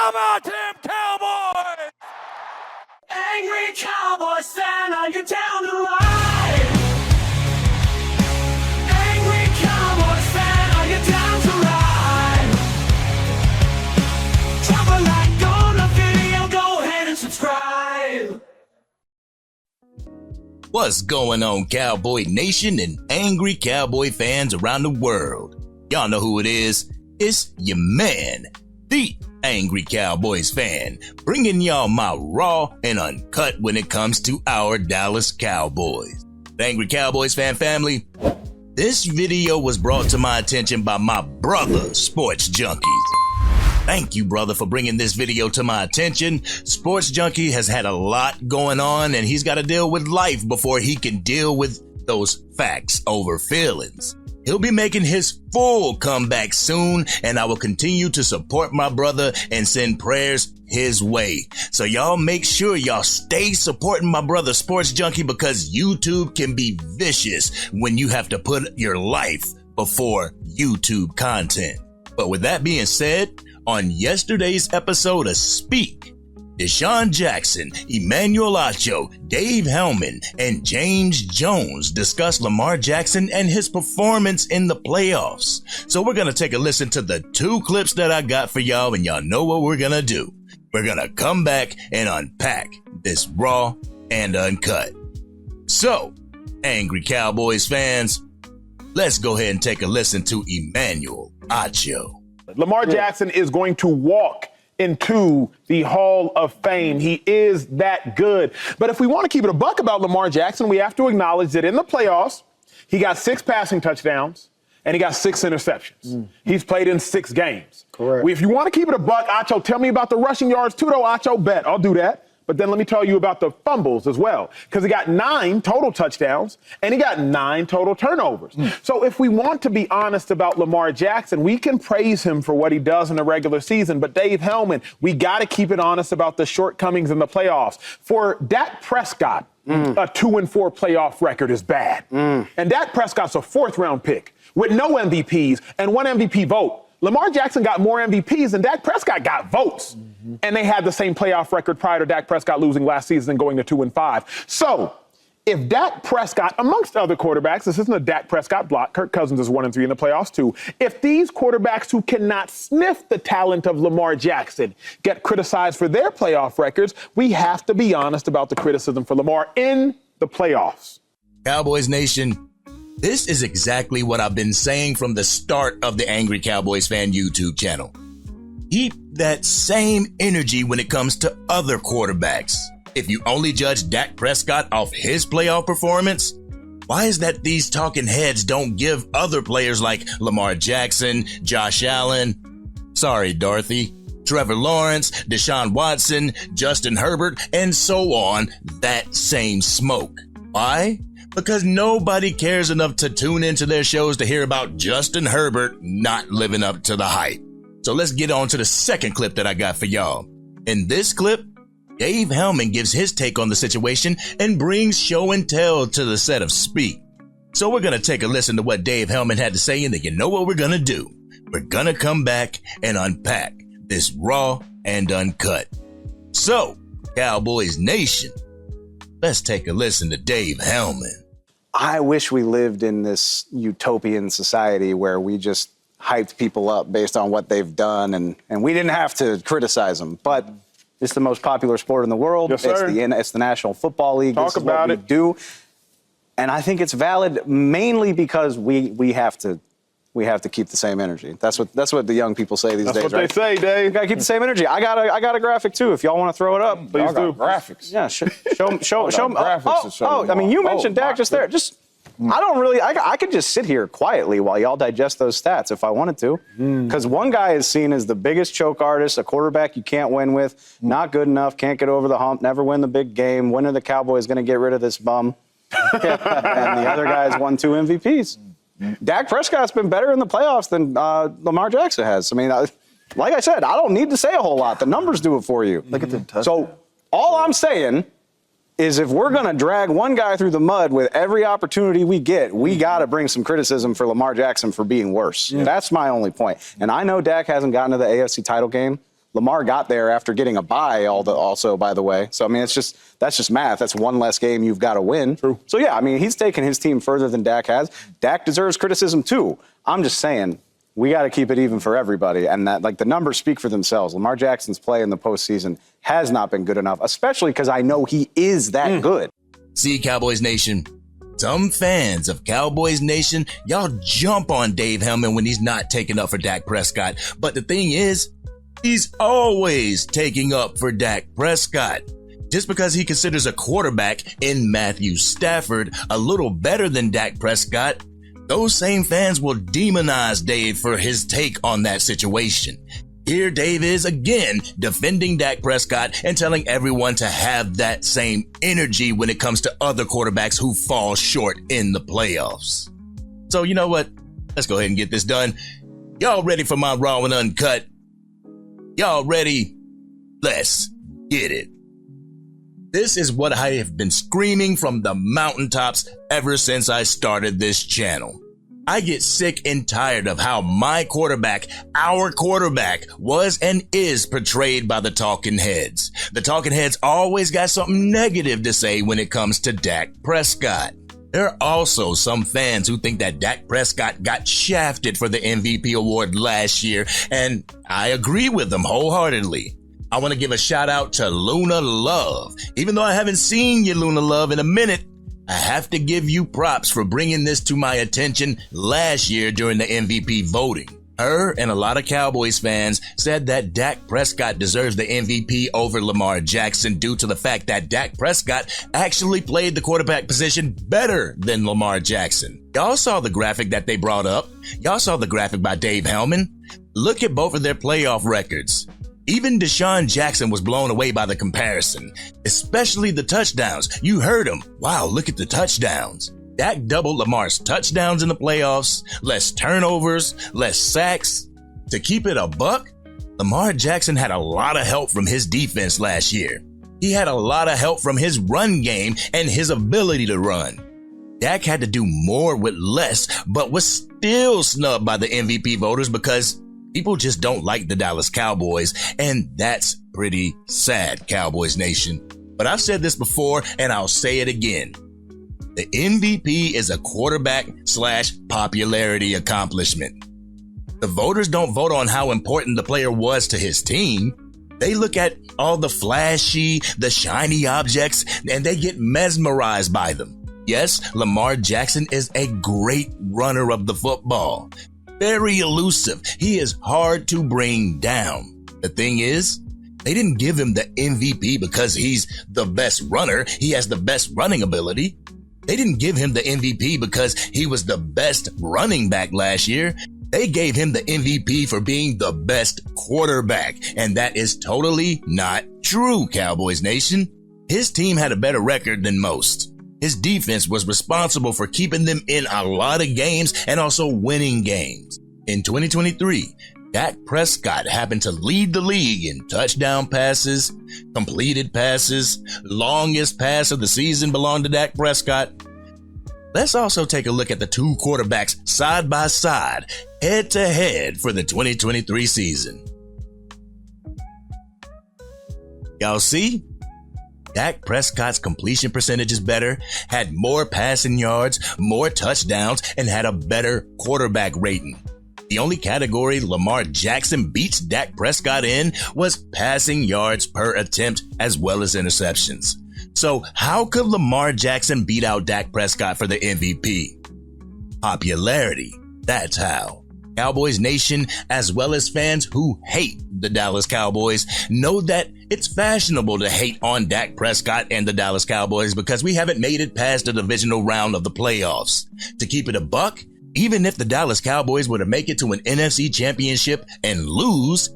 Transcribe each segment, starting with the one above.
How about them Cowboys? Angry Cowboys fan, are you down to ride? Angry Cowboys fan, are you down to ride? Drop a like on the video, go ahead and subscribe. What's going on, Cowboy Nation and angry Cowboy fans around the world? Y'all know who it is. It's your man, the Angry Cowboys Fan, bringing y'all my raw and uncut when it comes to our Dallas Cowboys. The Angry Cowboys Fan family, this video was brought to my attention by my brother, Sports Junkies. Thank you, brother, for bringing this video to my attention. Sports Junkie has had a lot going on, and he's got to deal with life before he can deal with those facts over feelings. He'll be making his full comeback soon, and I will continue to support my brother and send prayers his way. So y'all make sure y'all stay supporting my brother Sports Junkie, because YouTube can be vicious when you have to put your life before YouTube content. But with that being said, on yesterday's episode of Speak, Deshaun Jackson, Emmanuel Ogbah, Dave Helman, and James Jones discussed Lamar Jackson and his performance in the playoffs. So we're going to take a listen to the two clips that I got for y'all, and y'all know what we're going to do. We're going to come back and unpack this raw and uncut. So, Angry Cowboys fans, let's go ahead and take a listen to Emmanuel Ogbah. Lamar Jackson is going to walk into the Hall of Fame. He is that good. But if we want to keep it a buck about Lamar Jackson, we have to acknowledge that in the playoffs, he got 6 passing touchdowns and he got 6 interceptions. He's played in 6 games. Correct. If you want to keep it a buck, Acho, tell me about the rushing yards too, though, Acho. Bet. I'll do that. But then let me tell you about the fumbles as well, because he got 9 total touchdowns and he got 9 total turnovers. So if we want to be honest about Lamar Jackson, we can praise him for what he does in the regular season. But Dave Helman, we got to keep it honest about the shortcomings in the playoffs. For Dak Prescott, a 2-4 playoff record is bad. And Dak Prescott's a 4th-round pick with no MVPs and 1 MVP vote. Lamar Jackson got more MVPs than Dak Prescott got votes. And they had the same playoff record prior to Dak Prescott losing last season and going to 2-5. So if Dak Prescott, amongst other quarterbacks, this isn't a Dak Prescott block, Kirk Cousins is 1-3 in the playoffs too. If these quarterbacks who cannot sniff the talent of Lamar Jackson get criticized for their playoff records, we have to be honest about the criticism for Lamar in the playoffs. Cowboys Nation, this is exactly what I've been saying from the start of the Angry Cowboys Fan YouTube channel. Keep that same energy when it comes to other quarterbacks. If you only judge Dak Prescott off his playoff performance, why is that these talking heads don't give other players like Lamar Jackson, Josh Allen, sorry Dorothy, Trevor Lawrence, Deshaun Watson, Justin Herbert, and so on that same smoke? Why? Because nobody cares enough to tune into their shows to hear about Justin Herbert not living up to the hype. So let's get on to the second clip that I got for y'all. In this clip, Dave Helman gives his take on the situation and brings show and tell to the set of Speak. So we're going to take a listen to what Dave Helman had to say, and then you know what we're going to do. We're going to come back and unpack this raw and uncut. So, Cowboys Nation, let's take a listen to Dave Helman. I wish we lived in this utopian society where we just hyped people up based on what they've done, and we didn't have to criticize them. But it's the most popular sport in the world. Yes, sir. It's the National Football League. Talk about it. We do. And I think it's valid mainly because we have to keep the same energy. That's what the young people say these days, That's what right? they say, Dave. You gotta keep the same energy. I got a graphic too. If y'all want to throw it up, Please do. Graphics. yeah, show. graphics to show I mean, you them. mentioned Dak just there. Just I don't really. I could just sit here quietly while y'all digest those stats if I wanted to. Because one guy is seen as the biggest choke artist, a quarterback you can't win with, not good enough, can't get over the hump, never win the big game. When are the Cowboys going to get rid of this bum? And the other guy's won 2 MVPs. Dak Prescott's been better in the playoffs than Lamar Jackson has. I mean, like I said, I don't need to say a whole lot. The numbers do it for you. Look at the touchdown. So all I'm saying is if we're going to drag one guy through the mud with every opportunity we get, we got to bring some criticism for Lamar Jackson for being worse. Yeah. That's my only point. And I know Dak hasn't gotten to the AFC title game, Lamar got there after getting a bye also, by the way. So, I mean, that's just math. That's one less game you've got to win. True. So, yeah, I mean, he's taken his team further than Dak has. Dak deserves criticism, too. I'm just saying we got to keep it even for everybody. And that, like, the numbers speak for themselves. Lamar Jackson's play in the postseason has not been good enough, especially because I know he is that good. See, Cowboys Nation, some fans of Cowboys Nation, y'all jump on Dave Helman when he's not taking up for Dak Prescott. But the thing is, he's always taking up for Dak Prescott. Just because he considers a quarterback in Matthew Stafford a little better than Dak Prescott, those same fans will demonize Dave for his take on that situation. Here Dave is again defending Dak Prescott and telling everyone to have that same energy when it comes to other quarterbacks who fall short in the playoffs. So you know what? Let's go ahead and get this done. Y'all ready for my Raw and Uncut? Y'all ready? Let's get it. This is what I have been screaming from the mountaintops ever since I started this channel. I get sick and tired of how my quarterback, our quarterback, was and is portrayed by the talking heads. The talking heads always got something negative to say when it comes to Dak Prescott. There are also some fans who think that Dak Prescott got shafted for the MVP award last year, and I agree with them wholeheartedly. I want to give a shout out to Luna Love. Even though I haven't seen you, Luna Love, in a minute, I have to give you props for bringing this to my attention last year during the MVP voting. Her and a lot of Cowboys fans said that Dak Prescott deserves the MVP over Lamar Jackson due to the fact that Dak Prescott actually played the quarterback position better than Lamar Jackson. Y'all saw the graphic that they brought up. Y'all saw the graphic by Dave Helman. Look at both of their playoff records. Even Deshaun Jackson was blown away by the comparison, especially the touchdowns. You heard him. Wow, look at the touchdowns. Dak doubled Lamar's touchdowns in the playoffs, less turnovers, less sacks. To keep it a buck, Lamar Jackson had a lot of help from his defense last year. He had a lot of help from his run game and his ability to run. Dak had to do more with less, but was still snubbed by the MVP voters because people just don't like the Dallas Cowboys, and that's pretty sad, Cowboys Nation. But I've said this before, and I'll say it again. The MVP is a quarterback/popularity accomplishment. The voters don't vote on how important the player was to his team. They look at all the flashy, the shiny objects, and they get mesmerized by them. Yes, Lamar Jackson is a great runner of the football. Very elusive. He is hard to bring down. The thing is, they didn't give him the MVP because he's the best runner. He has the best running ability. They didn't give him the MVP because he was the best running back last year. They gave him the MVP for being the best quarterback. And that is totally not true, Cowboys Nation. His team had a better record than most. His defense was responsible for keeping them in a lot of games and also winning games. In 2023, Dak Prescott happened to lead the league in touchdown passes, completed passes. Longest pass of the season belonged to Dak Prescott. Let's also take a look at the two quarterbacks side by side, head to head for the 2023 season. Y'all see? Dak Prescott's completion percentage is better, had more passing yards, more touchdowns, and had a better quarterback rating. The only category Lamar Jackson beats Dak Prescott in was passing yards per attempt as well as interceptions. So how could Lamar Jackson beat out Dak Prescott for the MVP? Popularity. That's how. Cowboys Nation, as well as fans who hate the Dallas Cowboys, know that it's fashionable to hate on Dak Prescott and the Dallas Cowboys because we haven't made it past the divisional round of the playoffs. To keep it a buck, even if the Dallas Cowboys were to make it to an NFC championship and lose,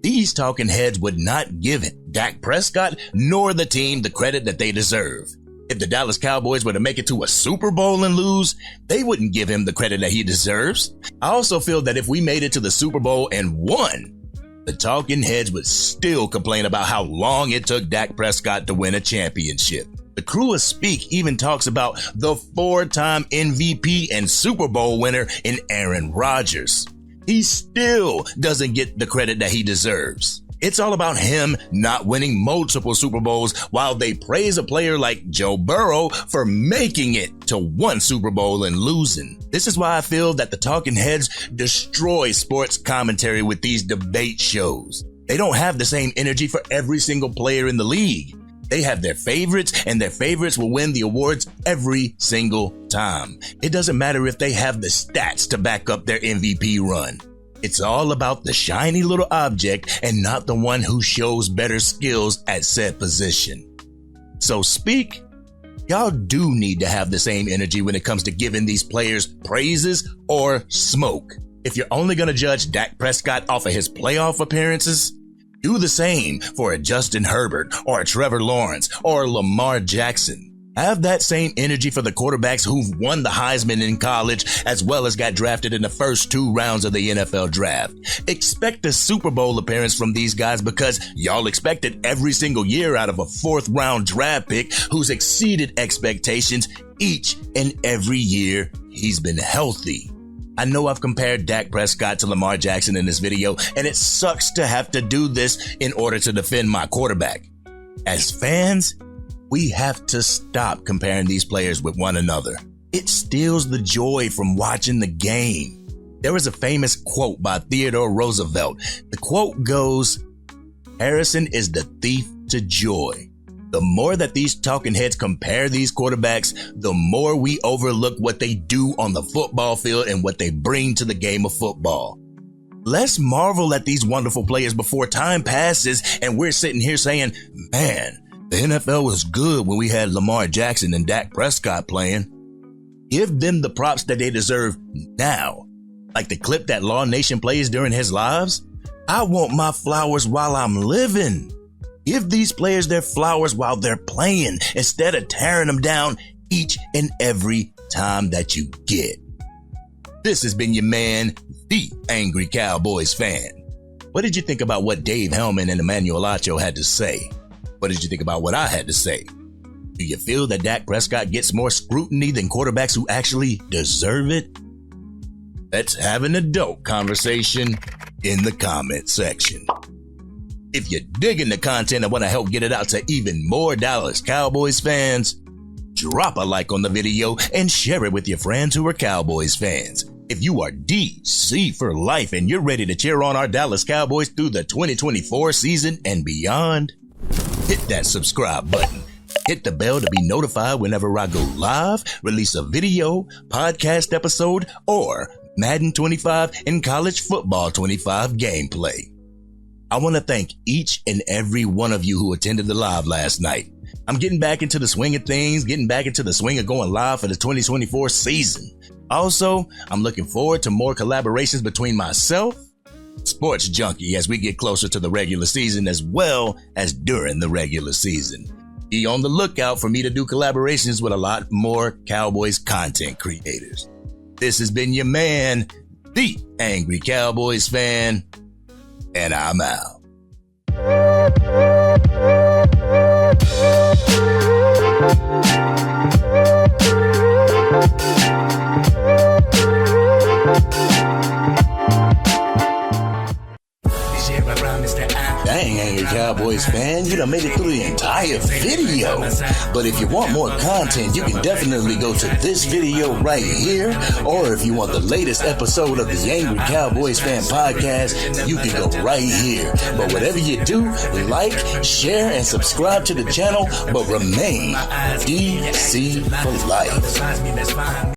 these talking heads would not give Dak Prescott nor the team the credit that they deserve. If the Dallas Cowboys were to make it to a Super Bowl and lose, they wouldn't give him the credit that he deserves. I also feel that if we made it to the Super Bowl and won, the talking heads would still complain about how long it took Dak Prescott to win a championship. The crew of Speak even talks about the 4-time MVP and Super Bowl winner in Aaron Rodgers. He still doesn't get the credit that he deserves. It's all about him not winning multiple Super Bowls while they praise a player like Joe Burrow for making it to one Super Bowl and losing. This is why I feel that the talking heads destroy sports commentary with these debate shows. They don't have the same energy for every single player in the league. They have their favorites, and their favorites will win the awards every single time. It doesn't matter if they have the stats to back up their MVP run. It's all about the shiny little object and not the one who shows better skills at said position. So speak, y'all do need to have the same energy when it comes to giving these players praises or smoke. If you're only going to judge Dak Prescott off of his playoff appearances, do the same for a Justin Herbert or a Trevor Lawrence or Lamar Jackson. Have that same energy for the quarterbacks who've won the Heisman in college as well as got drafted in the first 2 rounds of the NFL draft. Expect a Super Bowl appearance from these guys because y'all expect it every single year out of a 4th round draft pick who's exceeded expectations each and every year he's been healthy. I know I've compared Dak Prescott to Lamar Jackson in this video, and it sucks to have to do this in order to defend my quarterback. As fans, we have to stop comparing these players with one another. It steals the joy from watching the game. There is a famous quote by Theodore Roosevelt. The quote goes, "Harrison is the thief to joy." The more that these talking heads compare these quarterbacks, the more we overlook what they do on the football field and what they bring to the game of football. Let's marvel at these wonderful players before time passes and we're sitting here saying, man, the NFL was good when we had Lamar Jackson and Dak Prescott playing. Give them the props that they deserve now. Like the clip that Law Nation plays during his lives. I want my flowers while I'm living. Give these players their flowers while they're playing instead of tearing them down each and every time that you get. This has been your man, the Angry Cowboys Fan. What did you think about what Dave Helman and Emmanuel Ogbah had to say? What did you think about what I had to say? Do you feel that Dak Prescott gets more scrutiny than quarterbacks who actually deserve it? Let's have an adult conversation in the comment section. If you're digging the content and want to help get it out to even more Dallas Cowboys fans, drop a like on the video and share it with your friends who are Cowboys fans. If you are DC for life and you're ready to cheer on our Dallas Cowboys through the 2024 season and beyond, hit that subscribe button. Hit the bell to be notified whenever I go live, release a video, podcast episode, or Madden 25 and College Football 25 gameplay. I want to thank each and every one of you who attended the live last night. I'm getting back into the swing of things, getting back into the swing of going live for the 2024 season. Also, I'm looking forward to more collaborations between myself, Sports Junkie, as we get closer to the regular season as well as during the regular season. Be on the lookout for me to do collaborations with a lot more Cowboys content creators. This has been your man, the Angry Cowboys Fan, and I'm out. Dang, Angry Cowboys fan, you done made it through the entire video. But if you want more content, you can definitely go to this video right here. Or if you want the latest episode of the Angry Cowboys Fan podcast, you can go right here. But whatever you do, like, share, and subscribe to the channel, but remain DC for life.